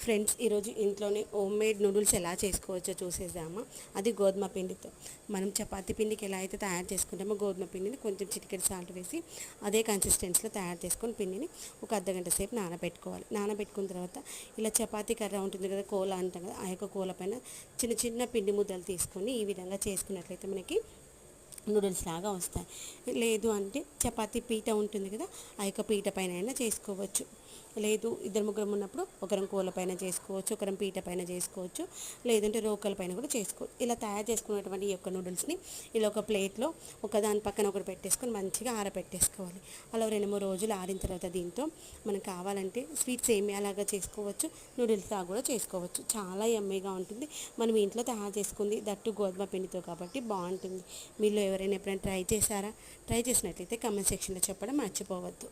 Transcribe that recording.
Friends, ఈరోజు ఇంట్లోనే home made noodles ఎలా చేసుకోవచ్చో చూసేద్దామా. అది గోధుమ పిండితో. మనం చపాతీ పిండికి ఎలా అయితే తయారు చేసుకుంటామో గోధుమ పిండిని కొంచెం చిటికెడు సాల్ట్ వేసి అదే కన్సిస్టెన్సీలో తయారు చేసుకొని పిండిని ఒక అర్ధగంట సేపు నానబెట్టుకోవాలి. నానబెట్టుకున్న తర్వాత ఇలా చపాతీ కర్ర ఉంటుంది కదా, కోల అంటాం కదా, ఆ యొక్క కోల పైన చిన్న చిన్న పిండి ముద్దలు తీసుకొని ఈ విధంగా చేసుకున్నట్లయితే మనకి నూడిల్స్ లాగా వస్తాయి. లేదు అంటే చపాతీ పీట ఉంటుంది కదా, ఆ యొక్క పీట పైన అయినా చేసుకోవచ్చు. లేదు ఇద్దరు ముగ్గురం ఉన్నప్పుడు ఒకరం కోళ్ళ పైన చేసుకోవచ్చు, ఒకరం పీట పైన చేసుకోవచ్చు, లేదంటే రోకల పైన కూడా చేసుకోవచ్చు. ఇలా తయారు చేసుకున్నటువంటి ఈ యొక్క నూడిల్స్ని ఇలా ఒక ప్లేట్లో ఒకదాని పక్కన ఒకటి పెట్టేసుకొని మంచిగా ఆరబెట్టేసుకోవాలి. అలా 2-3 రోజులు ఆరిన తర్వాత దీంతో మనకు కావాలంటే స్వీట్ సేమియాలాగా చేసుకోవచ్చు, నూడిల్స్ లాగా కూడా చేసుకోవచ్చు. చాలా యమ్మీగా ఉంటుంది. మనం ఇంట్లో తయారు చేసుకుంది, దట్టు గోధుమ పిండితో కాబట్టి బాగుంటుంది. మీలో ఎవరైనా ఎప్పుడైనా ట్రై చేశారా? ట్రై చేసినట్లయితే కామెంట్ సెక్షన్లో చెప్పడం మర్చిపోవద్దు.